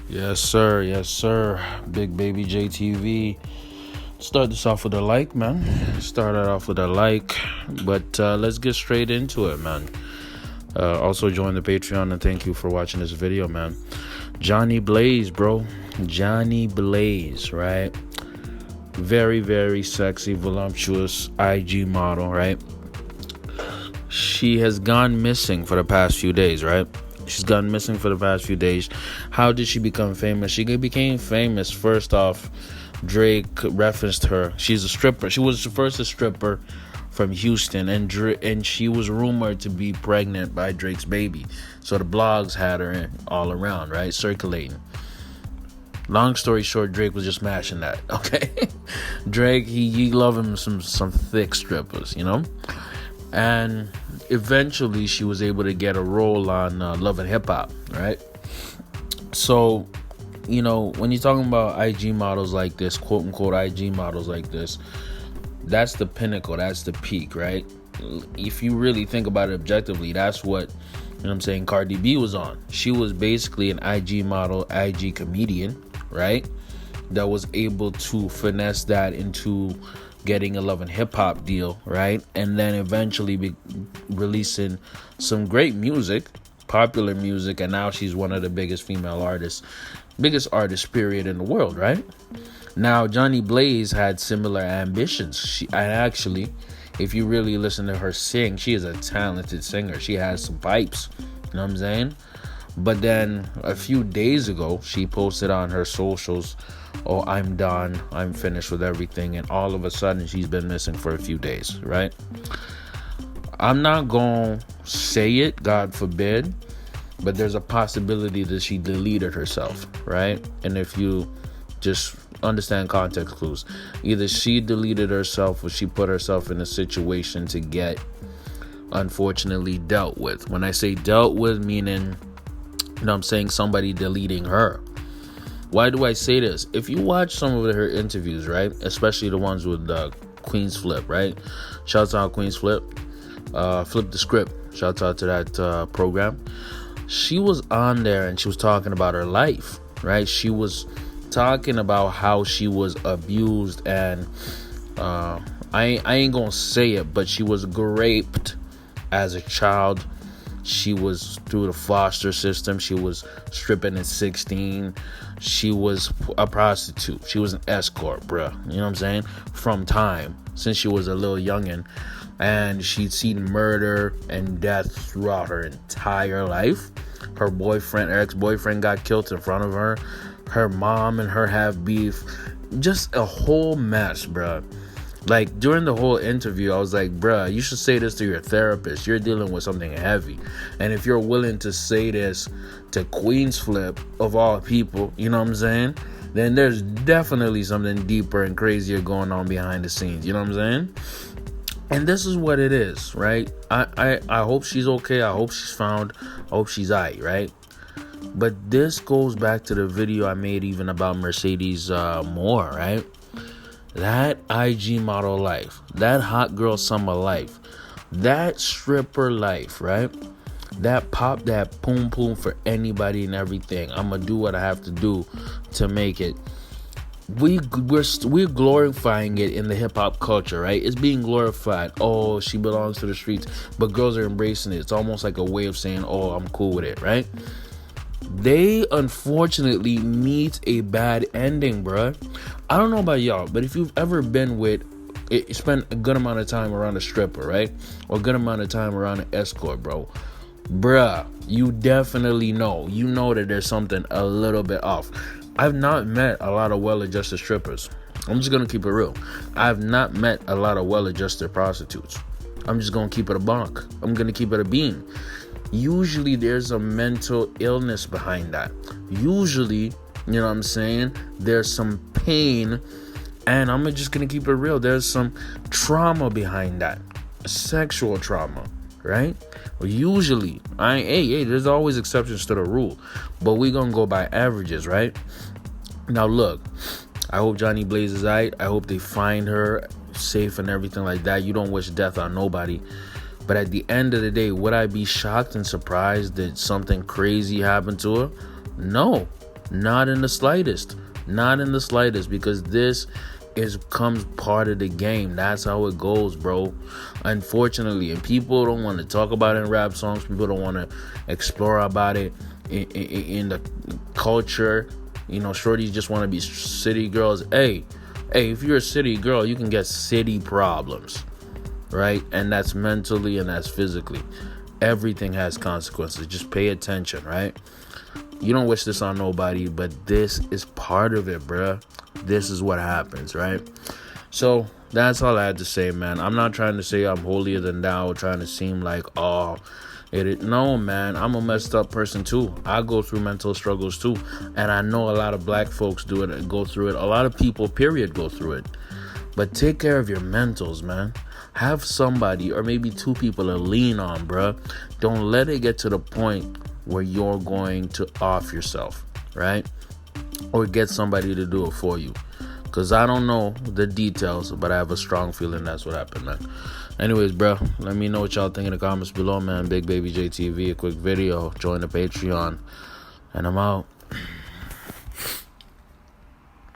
Yes, sir. Yes, sir. Big baby JTV. Start this off with a like, man. Start it off with a like, but let's get straight into it, man. Also, join the Patreon and thank you for watching this video, man. Jhonni Blaze, bro. Jhonni Blaze, right? Very, very sexy, voluptuous IG model, right? She has gone missing for the past few days, right? She's gone missing for the past few days. How did she become famous? She became famous, first off, Drake referenced her. She's a stripper. She was first a stripper from Houston, and she was rumored to be pregnant by Drake's baby. So the blogs had her all around, right? Circulating. Long story short, Drake was just smashing that, okay? Drake, he loved him some thick strippers, you know? And eventually she was able to get a role on Love and Hip Hop, right? So, you know, when you're talking about IG models like this, quote unquote IG models like this, that's the pinnacle, that's the peak, right? If you really think about it objectively, that's what, you know what I'm saying, Cardi B was on. She was basically an IG model, IG comedian, right? That was able to finesse that into getting a Love and Hip Hop deal, right? And then eventually be releasing some great music, popular music, and now she's one of the biggest female artists, biggest artist period in the world, right? Now, Jhonni Blaze had similar ambitions. Actually, if you really listen to her sing, she is a talented singer. She has some pipes, you know what I'm saying? But then a few days ago, she posted on her socials, "Oh, I'm done. I'm finished with everything." And all of a sudden, she's been missing for a few days, right? I'm not going to say it, God forbid, but there's a possibility that she deleted herself, right? And if you just understand context clues, either she deleted herself or she put herself in a situation to get, unfortunately, dealt with. When I say dealt with, meaning, you know what I'm saying, somebody deleting her. Why do I say this? If you watch some of her interviews, right, especially the ones with Queen's Flip, right? Shouts out Queen's Flip. Flip the Script. Shouts out to that program. She was on there and she was talking about her life, right? She was talking about how she was abused and I ain't gonna say it, but she was raped as a child. She was through the foster system. She was stripping at 16. She was a prostitute. She was an escort, bruh. You know what I'm saying? From time, since she was a little youngin'. And she'd seen murder and death throughout her entire life. Her ex-boyfriend got killed in front of her. Her mom and her have beef. Just a whole mess, bruh. Like, during the whole interview, I was like, bruh, you should say this to your therapist. You're dealing with something heavy. And if you're willing to say this to Queen's Flip, of all people, you know what I'm saying? Then there's definitely something deeper and crazier going on behind the scenes. You know what I'm saying? And this is what it is, right? I hope she's okay. I hope she's found. I hope she's alright, right? But this goes back to the video I made even about Mercedes Moore, right? That IG model life, that hot girl summer life, that stripper life, right? That pop, that poom poom for anybody and everything. I'm gonna do what I have to do to make it. We're glorifying it in the hip hop culture, right? It's being glorified. Oh, she belongs to the streets, but girls are embracing it. It's almost like a way of saying, "Oh, I'm cool with it," right? They unfortunately meet a bad ending, bruh. I don't know about y'all, but if you've ever been with, spent a good amount of time around a stripper, right? Or a good amount of time around an escort, bruh, you definitely know. You know that there's something a little bit off. I've not met a lot of well-adjusted strippers. I'm just going to keep it real. I've not met a lot of well-adjusted prostitutes. I'm just going to keep it a bonk. I'm going to keep it a bean. Usually there's a mental illness behind that. Usually, you know what I'm saying, there's some pain, and I'm just gonna keep it real. There's some trauma behind that. Sexual trauma, right? Well, usually, there's always exceptions to the rule, but we're gonna go by averages, right? Now look, I hope Jhonni Blaze is alright. I hope they find her safe and everything like that. You don't wish death on nobody. But at the end of the day, would I be shocked and surprised that something crazy happened to her? No. Not in the slightest. Not in the slightest, because this comes part of the game. That's how it goes, bro. Unfortunately, and people don't want to talk about it in rap songs. People don't want to explore about it in the culture. You know, shorties just want to be city girls. Hey, if you're a city girl, you can get city problems, right? And that's mentally and that's physically. Everything has consequences. Just pay attention, right? You don't wish this on nobody, but this is part of it, bruh. This is what happens, right? So that's all I had to say, man. I'm not trying to say I'm holier than thou, trying to seem like, no, man. I'm a messed up person too. I go through mental struggles too, and I know a lot of black folks do it and go through it. A lot of people, period, go through it. But take care of your mentals, man. Have somebody or maybe two people to lean on, bruh. Don't let it get to the point where you're going to off yourself, right? Or get somebody to do it for you. Because I don't know the details, but I have a strong feeling that's what happened, man. Anyways, bro, let me know what y'all think in the comments below, man. Big Baby JTV, a quick video. Join the Patreon. And I'm out.